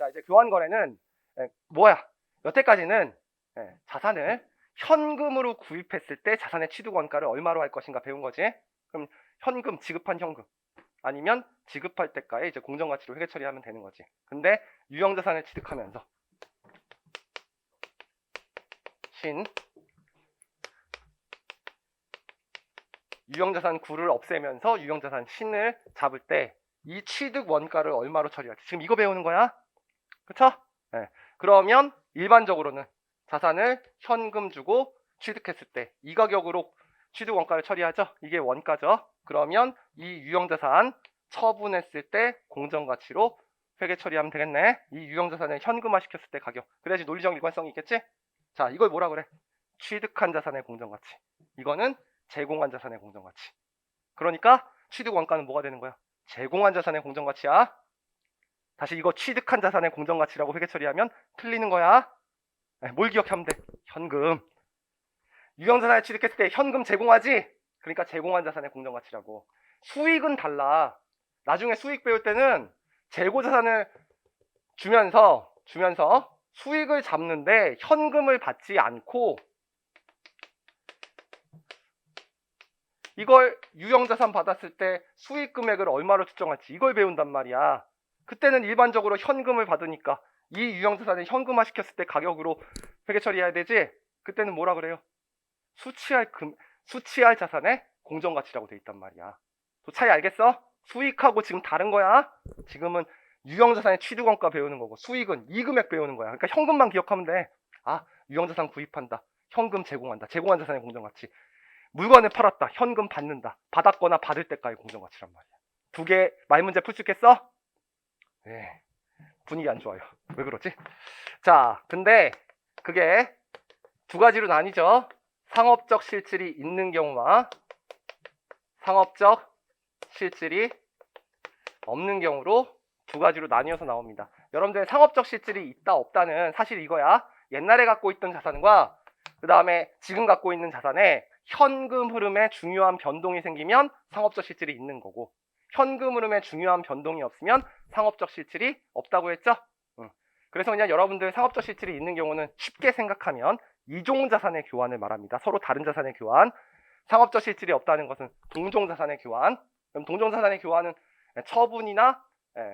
자, 이제 교환 거래는 뭐야? 여태까지는 자산을 현금으로 구입했을 때 자산의 취득 원가를 얼마로 할 것인가 배운 거지. 그럼 현금, 지급한 현금 아니면 지급할 때가에 이제 공정가치로 회계 처리하면 되는 거지. 근데 유형자산을 취득하면서 유형자산 9를 없애면서 유형자산 신을 잡을 때 이 취득 원가를 얼마로 처리할지. 지금 이거 배우는 거야. 그쵸? 네. 그러면 일반적으로는 자산을 현금 주고 취득했을 때 이 가격으로 취득 원가를 처리하죠. 이게 원가죠. 그러면 이 유형자산 처분했을 때 공정가치로 회계 처리하면 되겠네. 이 유형자산을 현금화 시켰을 때 가격. 그래야지 논리적 일관성이 있겠지? 자, 이걸 뭐라 그래? 취득한 자산의 공정가치. 이거는 제공한 자산의 공정가치. 그러니까 취득 원가는 뭐가 되는 거야? 제공한 자산의 공정가치야. 다시 이거 취득한 자산의 공정가치라고 회계 처리하면 틀리는 거야. 뭘 기억하면 돼? 현금. 유형자산을 취득했을 때 현금 제공하지? 그러니까 제공한 자산의 공정가치라고. 수익은 달라. 나중에 수익 배울 때는 재고자산을 주면서 수익을 잡는데 현금을 받지 않고 이걸 유형자산 받았을 때 수익 금액을 얼마로 측정할지 이걸 배운단 말이야. 그때는 일반적으로 현금을 받으니까 이 유형자산을 현금화 시켰을 때 가격으로 회계 처리해야 되지. 그때는 뭐라 그래요? 수취할 자산의 공정가치라고 돼 있단 말이야. 또 차이 알겠어? 수익하고 지금 다른 거야. 지금은 유형자산의 취득원가 배우는 거고 수익은 이금액 배우는 거야. 그러니까 현금만 기억하면 돼. 아, 유형자산 구입한다. 현금 제공한다. 제공한 자산의 공정가치. 물건을 팔았다. 현금 받는다. 받았거나 받을 때까지 공정가치란 말이야. 두 개 말 문제 풀 수 있겠어? 네. 분위기 안 좋아요. 왜 그러지? 자, 근데 그게 두 가지로 나뉘죠. 상업적 실질이 있는 경우와 상업적 실질이 없는 경우로 두 가지로 나뉘어서 나옵니다. 여러분들 상업적 실질이 있다 없다는 사실 이거야. 옛날에 갖고 있던 자산과 그 다음에 지금 갖고 있는 자산에 현금 흐름에 중요한 변동이 생기면 상업적 실질이 있는 거고 현금 흐름에 중요한 변동이 없으면 상업적 실질이 없다고 했죠? 그래서 그냥 여러분들 상업적 실질이 있는 경우는 쉽게 생각하면 이종자산의 교환을 말합니다. 서로 다른 자산의 교환. 상업적 실질이 없다는 것은 동종자산의 교환. 그럼 동종자산의 교환은 처분이나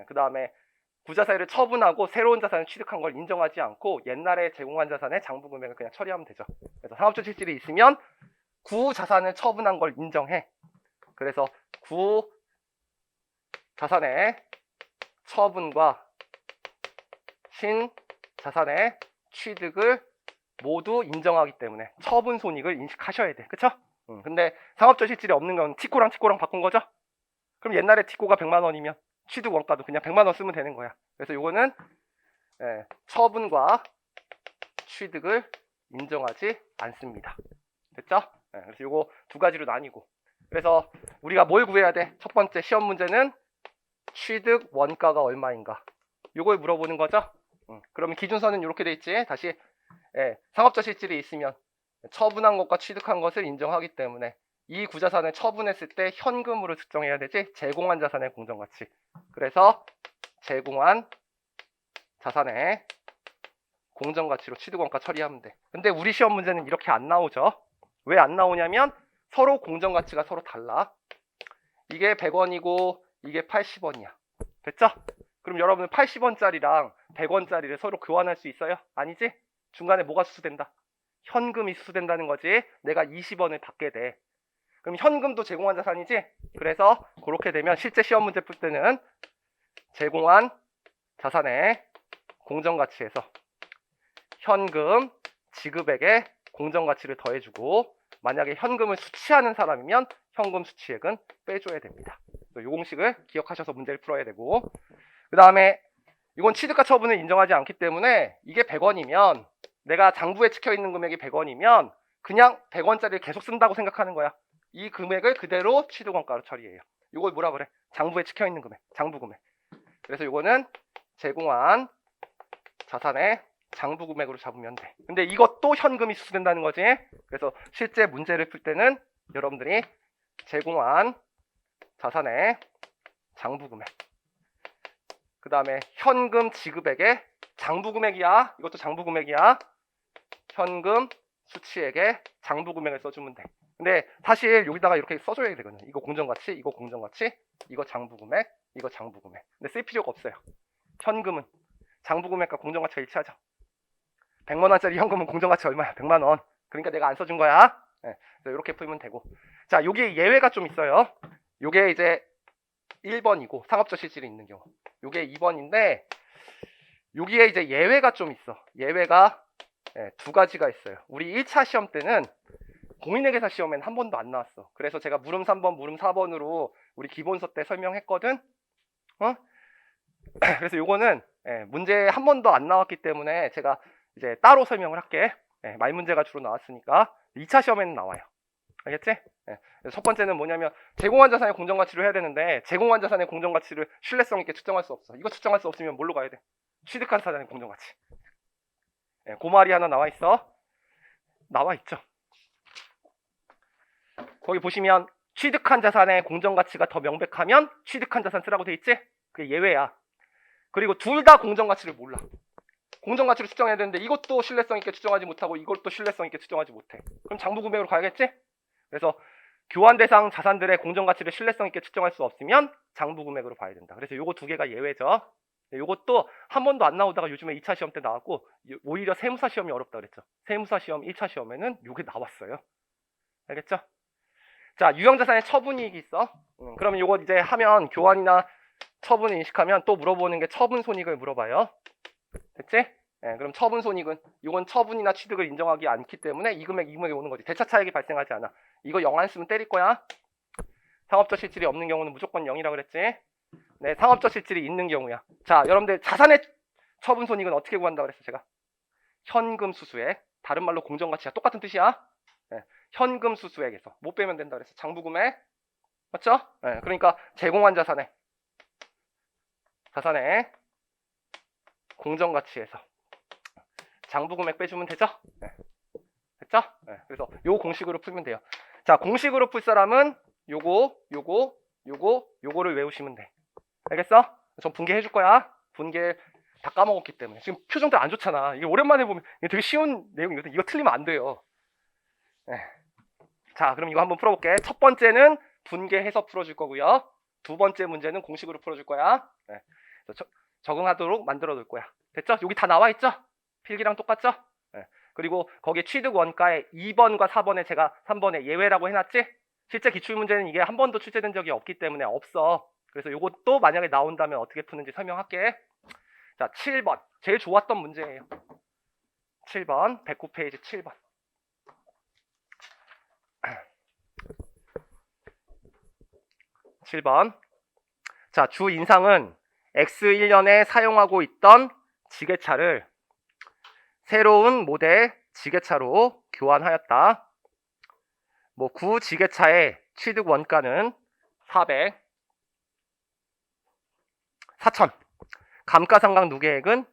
그 다음에 구자사유를 처분하고 새로운 자산을 취득한 걸 인정하지 않고 옛날에 제공한 자산의 장부 금액을 그냥 처리하면 되죠. 그래서 상업적 실질이 있으면 구 자산을 처분한 걸 인정해. 그래서 구 자산의 처분과 신 자산의 취득을 모두 인정하기 때문에 처분 손익을 인식하셔야 돼. 그쵸? 근데 상업적 실질이 없는 건 티코랑 바꾼 거죠? 그럼 옛날에 티코가 100만 원이면 취득 원가도 그냥 100만 원 쓰면 되는 거야. 그래서 요거는 처분과 취득을 인정하지 않습니다. 됐죠? 그래서 요거 두 가지로 나뉘고. 그래서 우리가 뭘 구해야 돼? 첫 번째 시험 문제는 취득 원가가 얼마인가? 요걸 물어보는 거죠? 그러면 기준선은 이렇게 돼 있지. 다시 상업적 실질이 있으면 처분한 것과 취득한 것을 인정하기 때문에 이 구자산을 처분했을 때 현금으로 측정해야 되지. 제공한 자산의 공정가치. 그래서 제공한 자산의 공정가치로 취득원가 처리하면 돼. 근데 우리 시험 문제는 이렇게 안 나오죠. 왜 안 나오냐면 서로 공정가치가 서로 달라. 이게 100원이고 이게 80원이야. 됐죠? 그럼 여러분은 80원짜리랑 100원짜리를 서로 교환할 수 있어요? 아니지? 중간에 뭐가 수수된다? 현금이 수수된다는 거지. 내가 20원을 받게 돼. 그럼 현금도 제공한 자산이지? 그래서 그렇게 되면 실제 시험 문제 풀 때는 제공한 자산의 공정가치에서 현금 지급액에 공정가치를 더해주고 만약에 현금을 수취하는 사람이면 현금 수취액은 빼줘야 됩니다. 이 공식을 기억하셔서 문제를 풀어야 되고 그 다음에 이건 취득가 처분을 인정하지 않기 때문에 이게 100원이면 내가 장부에 찍혀있는 금액이 100원이면 그냥 100원짜리를 계속 쓴다고 생각하는 거야. 이 금액을 그대로 취득원가로 처리해요. 이걸 뭐라 그래? 장부에 찍혀있는 금액, 장부 금액. 그래서 이거는 제공한 자산의 장부 금액으로 잡으면 돼. 근데 이것도 현금이 수수된다는 거지. 그래서 실제 문제를 풀 때는 여러분들이 제공한 자산의 장부 금액 그 다음에 현금 지급액의 장부금액이야. 이것도 장부금액이야. 현금 수취액의 장부금액을 써주면 돼. 근데 사실 여기다가 이렇게 써줘야 되거든. 이거 공정가치, 이거 공정가치, 이거 장부금액, 이거 장부금액. 근데 쓸 필요가 없어요. 현금은 장부금액과 공정가치가 일치하죠. 100만원짜리 현금은 공정가치 얼마야? 100만원. 그러니까 내가 안 써준 거야. 네, 이렇게 풀면 되고. 자, 여기 예외가 좀 있어요. 요게 이제 1번이고 상업적 실질이 있는 경우. 요게 2번인데 여기에 이제 예외가 좀 있어. 예외가 두 가지가 있어요. 우리 1차 시험 때는 공인회계사 시험엔 한 번도 안 나왔어. 그래서 제가 물음 3번, 물음 4번으로 우리 기본서 때 설명했거든. 그래서 요거는 문제 한 번도 안 나왔기 때문에 제가 이제 따로 설명을 할게. 말 문제가 주로 나왔으니까 2차 시험에는 나와요. 알겠지? 첫 번째는 뭐냐면 제공한 자산의 공정가치를 해야 되는데 제공한 자산의 공정가치를 신뢰성 있게 측정할 수 없어. 이거 측정할 수 없으면 뭘로 가야 돼? 취득한 자산의 공정가치. 그 말이 하나 나와 있어. 나와 있죠. 거기 보시면 취득한 자산의 공정가치가 더 명백하면 취득한 자산 쓰라고 돼 있지? 그게 예외야. 그리고 둘 다 공정가치를 몰라. 공정가치를 추정해야 되는데 이것도 신뢰성 있게 추정하지 못하고 이것도 신뢰성 있게 추정하지 못해. 그럼 장부금액으로 가야겠지? 그래서 교환 대상 자산들의 공정가치를 신뢰성 있게 측정할 수 없으면 장부금액으로 봐야 된다. 그래서 요거 두 개가 예외죠. 요것도 한 번도 안 나오다가 요즘에 2차 시험 때 나왔고 오히려 세무사 시험이 어렵다 그랬죠. 세무사 시험 1차 시험에는 요게 나왔어요. 알겠죠? 자, 유형자산의 처분이익이 있어. 그러면 요거 이제 하면 교환이나 처분을 인식하면 또 물어보는 게 처분손익을 물어봐요. 됐지? 그럼 처분손익은 이건 처분이나 취득을 인정하기 않기 때문에 이 금액, 이 금액이 오는 거지. 대차 차익이 발생하지 않아. 이거 0 안 쓰면 때릴 거야. 상업적 실질이 없는 경우는 무조건 0이라 그랬지. 네, 상업적 실질이 있는 경우야. 자, 여러분들 자산의 처분손익은 어떻게 구한다 그랬어 제가? 현금 수수액. 다른 말로 공정가치야. 똑같은 뜻이야. 현금 수수액에서 못 빼면 된다 그랬어. 장부금액. 맞죠? 그러니까 제공한 자산의 공정가치에서 장부금액 빼주면 되죠? 됐죠? 그래서 요 공식으로 풀면 돼요. 자, 공식으로 풀 사람은 요거를 외우시면 돼. 알겠어? 전 분개해 줄 거야. 분개 다 까먹었기 때문에. 지금 표정도 안 좋잖아. 이게 오랜만에 보면 되게 쉬운 내용이거든. 이거 틀리면 안 돼요. 자, 그럼 이거 한번 풀어볼게. 첫 번째는 분개해서 풀어줄 거고요. 두 번째 문제는 공식으로 풀어줄 거야. 적응하도록 만들어 놓을 거야. 됐죠? 여기 다 나와 있죠? 필기랑 똑같죠? 그리고 거기에 취득 원가에 2번과 4번에 제가 3번에 예외라고 해놨지? 실제 기출문제는 이게 한 번도 출제된 적이 없기 때문에 없어. 그래서 이것도 만약에 나온다면 어떻게 푸는지 설명할게. 자, 7번. 제일 좋았던 문제예요. 7번. 109페이지 7번. 자, 주 인상은 X1년에 사용하고 있던 지게차를 새로운 모델 지게차로 교환하였다. 구 지게차의 취득 원가는 400, 4,000. 감가상각 누계액은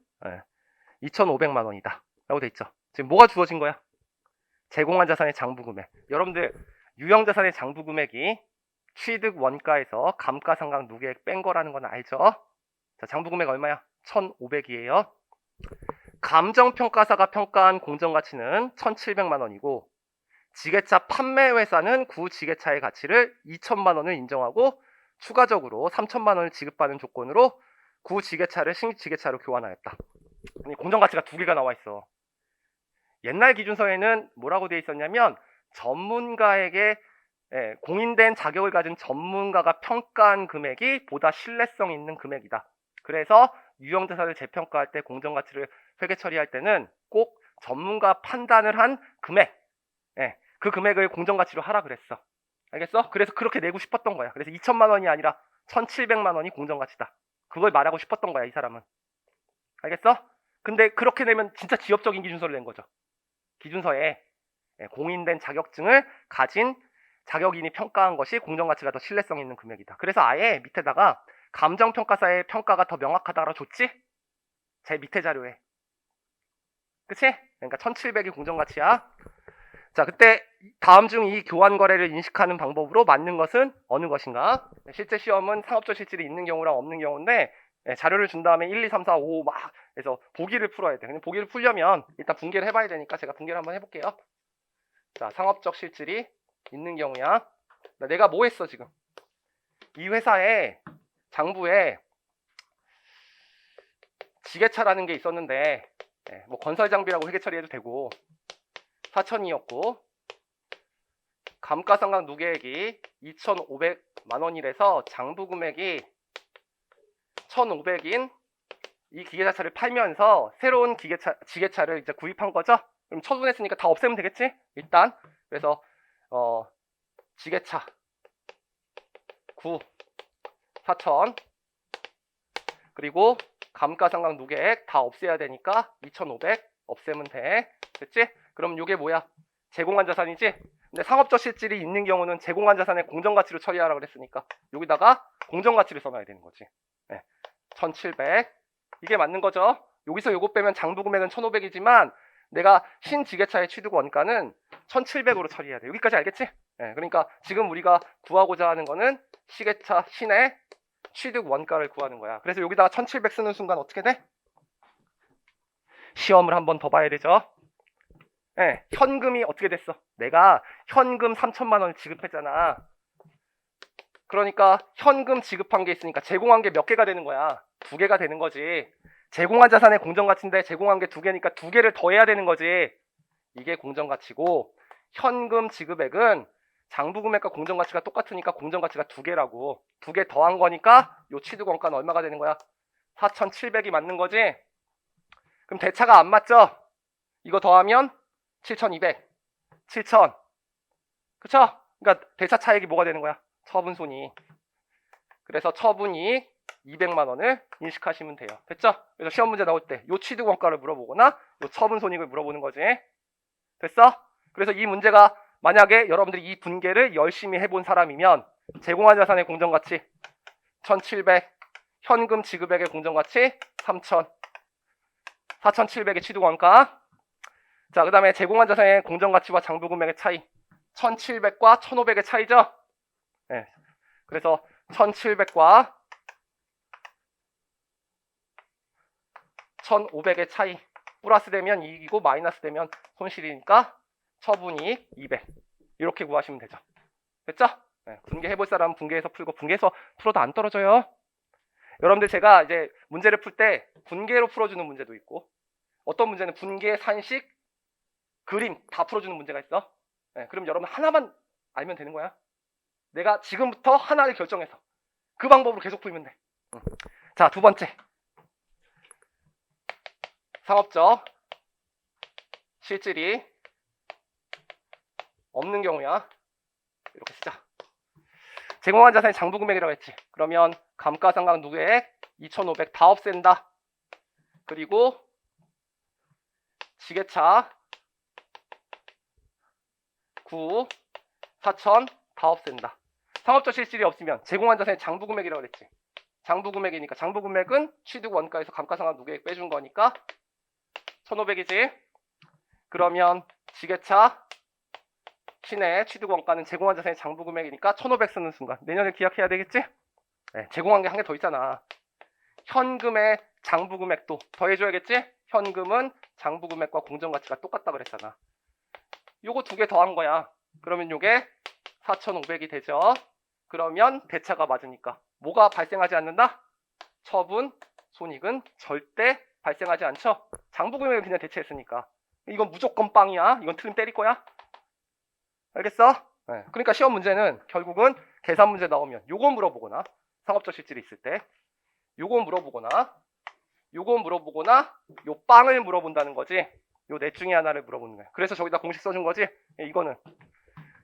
2,500만 원이다. 라고 돼 있죠. 지금 뭐가 주어진 거야? 제공한 자산의 장부금액. 여러분들 유형자산의 장부금액이 취득 원가에서 감가상각 누계액 뺀 거라는 건 알죠? 자, 장부금액 얼마야? 1,500이에요. 감정평가사가 평가한 공정가치는 1,700만 원이고 지게차 판매회사는 구 지게차의 가치를 2천만 원을 인정하고 추가적으로 3천만 원을 지급받는 조건으로 구 지게차를 신지게차로 교환하였다. 공정가치가 두 개가 나와 있어. 옛날 기준서에는 뭐라고 되어 있었냐면 전문가에게 공인된 자격을 가진 전문가가 평가한 금액이 보다 신뢰성 있는 금액이다. 그래서 유형자산을 재평가할 때 공정가치를 회계 처리할 때는 꼭 전문가 판단을 한 금액, 그 금액을 공정가치로 하라 그랬어. 알겠어? 그래서 그렇게 내고 싶었던 거야. 그래서 2천만 원이 아니라 1,700만 원이 공정가치다. 그걸 말하고 싶었던 거야, 이 사람은. 알겠어? 근데 그렇게 내면 진짜 지엽적인 기준서를 낸 거죠. 기준서에 공인된 자격증을 가진 자격인이 평가한 것이 공정가치가 더 신뢰성 있는 금액이다. 그래서 아예 밑에다가 감정평가사의 평가가 더 명확하다라고 줬지? 제 밑에 자료에. 그치? 그러니까 1,700이 공정가치야. 자, 그때 다음 중 이 교환 거래를 인식하는 방법으로 맞는 것은 어느 것인가? 실제 시험은 상업적 실질이 있는 경우랑 없는 경우인데 자료를 준 다음에 1, 2, 3, 4, 5 막 해서 보기를 풀어야 돼. 근데 보기를 풀려면 일단 분계를 해봐야 되니까 제가 분계를 한번 해볼게요. 자, 상업적 실질이 있는 경우야. 내가 뭐 했어 지금? 이 회사에 장부에 지게차라는 게 있었는데 뭐 건설 장비라고 회계 처리해도 되고 4천이었고 감가상각 누계액이 2,500만 원이라서 장부 금액이 1,500인 이 기계자차를 팔면서 새로운 지게차를 이제 구입한 거죠. 그럼 처분했으니까 다 없애면 되겠지? 일단 그래서 지게차 9 4천 그리고 감가상각 누계액 다 없애야 되니까 2,500 없애면 돼. 됐지? 그럼 이게 뭐야? 제공한 자산이지? 근데 상업적 실질이 있는 경우는 제공한 자산의 공정가치로 처리하라 그랬으니까 여기다가 공정가치를 써놔야 되는 거지. 1,700 이게 맞는 거죠. 여기서 요거 빼면 장부 금액은 1,500이지만 내가 신지게차의 취득 원가는 1,700으로 처리해야 돼. 여기까지 알겠지? 그러니까 지금 우리가 구하고자 하는 거는 시계차 신의 취득 원가를 구하는 거야. 그래서 여기다가 1,700 쓰는 순간 어떻게 돼? 시험을 한번 더 봐야 되죠. 현금이 어떻게 됐어? 내가 현금 3천만 원을 지급했잖아. 그러니까 현금 지급한 게 있으니까 제공한 게 몇 개가 되는 거야? 2개가 되는 거지. 제공한 자산의 공정가치인데 제공한 게 2개니까 2개를 더해야 되는 거지. 이게 공정가치고 현금 지급액은 장부금액과 공정가치가 똑같으니까 공정가치가 2개라고. 2개 더한 거니까 요 취득원가는 얼마가 되는 거야? 4,700이 맞는 거지. 그럼 대차가 안 맞죠? 이거 더하면 7,200, 7,000. 그쵸? 그러니까 대차 차익이 뭐가 되는 거야? 처분손익. 그래서 처분이익 200만 원을 인식하시면 돼요. 됐죠? 그래서 시험 문제 나올 때 요 취득 원가를 물어보거나 요 처분 손익을 물어보는 거지. 됐어? 그래서 이 문제가 만약에 여러분들이 이 분계를 열심히 해본 사람이면 제공한 자산의 공정가치 1,700, 현금 지급액의 공정가치 3,000, 4,700의 취득 원가. 자, 그 다음에 제공한 자산의 공정가치와 장부 금액의 차이 1,700과 1,500의 차이죠? 그래서 1,700과 1,500의 차이 플러스 되면 이익이고 마이너스 되면 손실이니까 처분이익 200 이렇게 구하시면 되죠. 됐죠? 분계 해볼 사람은 분계해서 풀고 분계해서 풀어도 안 떨어져요. 여러분들 제가 이제 문제를 풀 때 분계로 풀어주는 문제도 있고 어떤 문제는 분계, 산식, 그림 다 풀어주는 문제가 있어. 그럼 여러분 하나만 알면 되는 거야. 내가 지금부터 하나를 결정해서 그 방법으로 계속 풀면 돼. 자, 두 번째 상업적 실질이 없는 경우야. 이렇게 쓰자. 제공한 자산이 장부 금액이라고 했지. 그러면 감가상각 누계액 2,500 다 없앤다. 그리고 지게차 9, 4,000 다 없앤다. 상업적 실질이 없으면 제공한 자산의 장부 금액이라고 그랬지. 장부 금액이니까 장부 금액은 취득 원가에서 감가상각 누계액 빼준 거니까 1,500이지. 그러면 지게차 신의 취득 원가는 제공한 자산의 장부 금액이니까 1,500 쓰는 순간 내년에 기약해야 되겠지? 제공한 게 한 개 더 있잖아. 현금의 장부 금액도 더해줘야겠지? 현금은 장부 금액과 공정가치가 똑같다 그랬잖아. 요거 2개 더한 거야. 그러면 요게 4,500이 되죠. 그러면 대차가 맞으니까 뭐가 발생하지 않는다? 처분, 손익은 절대 발생하지 않죠. 장부 금액을 그냥 대체했으니까. 이건 무조건 빵이야. 이건 틀림 때릴 거야. 알겠어? 그러니까 시험 문제는 결국은 계산 문제 나오면 요거 물어보거나 상업적 실질이 있을 때 요거 물어보거나 요거 물어보거나 요 빵을 물어본다는 거지. 요 넷 중에 하나를 물어보는 거야. 그래서 저기다 공식 써준 거지. 이거는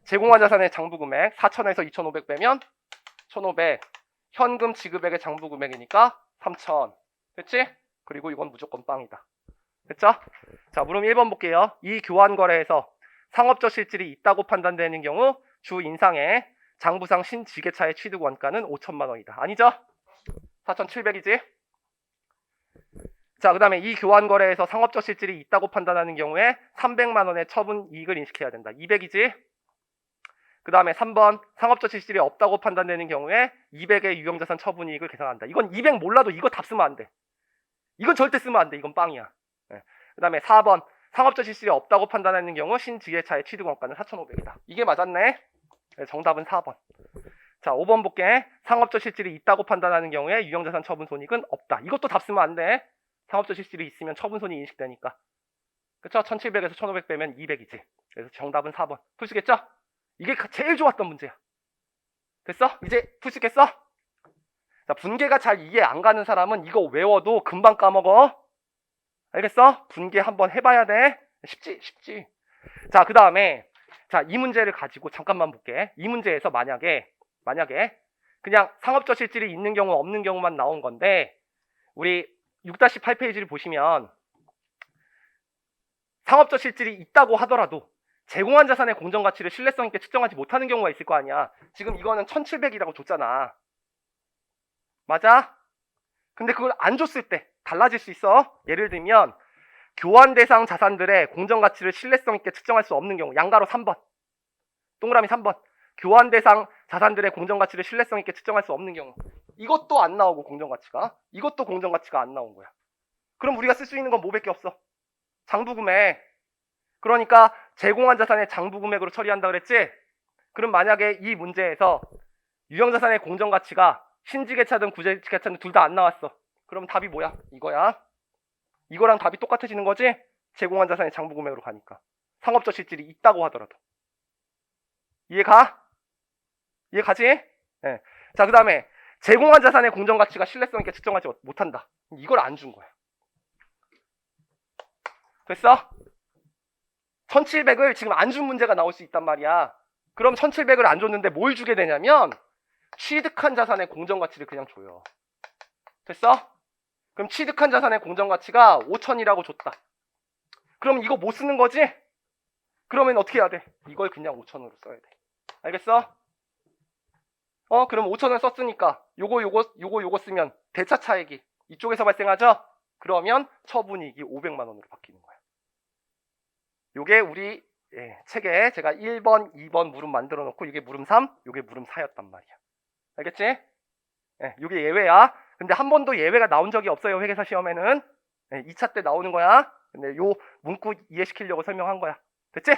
제공한 자산의 장부 금액 4,000에서 2,500 빼면 1,500 현금 지급액의 장부 금액이니까 3,000 됐지? 그리고 이건 무조건 빵이다. 됐죠? 자, 물음 1번 볼게요. 이 교환 거래에서 상업적 실질이 있다고 판단되는 경우 주 인상의 장부상 신지게차의 취득 원가는 5천만 원이다. 아니죠? 4,700이지? 자, 그 다음에 이 교환 거래에서 상업적 실질이 있다고 판단하는 경우에 300만 원의 처분 이익을 인식해야 된다. 200이지? 그 다음에 3번 상업적 실질이 없다고 판단되는 경우에 200의 유형자산 처분이익을 계산한다. 이건 200 몰라도 이거 답 쓰면 안 돼. 이건 절대 쓰면 안 돼. 이건 빵이야. 네. 그 다음에 4번 상업적 실질이 없다고 판단하는 경우 신지게차의 취득원가는 4,500이다. 이게 맞았네. 네, 정답은 4번. 자, 5번 볼게. 상업적 실질이 있다고 판단하는 경우에 유형자산 처분 손익은 없다. 이것도 답 쓰면 안 돼. 상업적 실질이 있으면 처분 손익이 인식되니까. 그쵸? 1700에서 1500 빼면 200이지. 그래서 정답은 4번. 풀 수 있겠죠? 이게 제일 좋았던 문제야. 됐어? 이제 풀 수 있겠어? 자, 분계가 잘 이해 안 가는 사람은 이거 외워도 금방 까먹어. 알겠어? 분계 한번 해봐야 돼. 쉽지. 자, 그 다음에 자, 이 문제를 가지고 잠깐만 볼게. 이 문제에서 만약에 그냥 상업적 실질이 있는 경우 없는 경우만 나온 건데 우리 6-8페이지를 보시면 상업적 실질이 있다고 하더라도 제공한 자산의 공정가치를 신뢰성 있게 측정하지 못하는 경우가 있을 거 아니야. 지금 이거는 1700이라고 줬잖아. 맞아? 근데 그걸 안 줬을 때 달라질 수 있어. 예를 들면 교환 대상 자산들의 공정가치를 신뢰성 있게 측정할 수 없는 경우. 양가로 3번. 동그라미 3번. 교환 대상 자산들의 공정가치를 신뢰성 있게 측정할 수 없는 경우. 이것도 안 나오고 공정가치가. 이것도 공정가치가 안 나온 거야. 그럼 우리가 쓸 수 있는 건 뭐밖에 없어? 장부금액. 그러니까 제공한 자산의 장부금액으로 처리한다 그랬지? 그럼 만약에 이 문제에서 유형자산의 공정가치가 신지계차든 구제계차든 둘 다 안 나왔어. 그럼 답이 뭐야? 이거야. 이거랑 답이 똑같아지는 거지? 제공한 자산의 장부금액으로 가니까. 상업적 실질이 있다고 하더라도. 이해가? 이해가지? 네. 자, 그 다음에 제공한 자산의 공정가치가 신뢰성 있게 측정하지 못한다. 이걸 안 준 거야. 됐어? 1700을 지금 안 준 문제가 나올 수 있단 말이야. 그럼 1700을 안 줬는데 뭘 주게 되냐면 취득한 자산의 공정가치를 그냥 줘요. 됐어? 그럼 취득한 자산의 공정가치가 5,000이라고 줬다. 그럼 이거 못 쓰는 거지? 그러면 어떻게 해야 돼? 이걸 그냥 5,000으로 써야 돼. 알겠어? 그럼 5,000을 썼으니까 요거 쓰면 대차 차익이 이쪽에서 발생하죠? 그러면 처분이익이 500만 원으로 바뀌는 거야. 요게 우리 책에 제가 1번, 2번 물음 만들어 놓고 이게 물음 3, 요게 물음 4였단 말이야. 알겠지? 요게 예외야. 근데 한 번도 예외가 나온 적이 없어요. 회계사 시험에는. 2차 때 나오는 거야. 근데 요 문구 이해시키려고 설명한 거야. 됐지?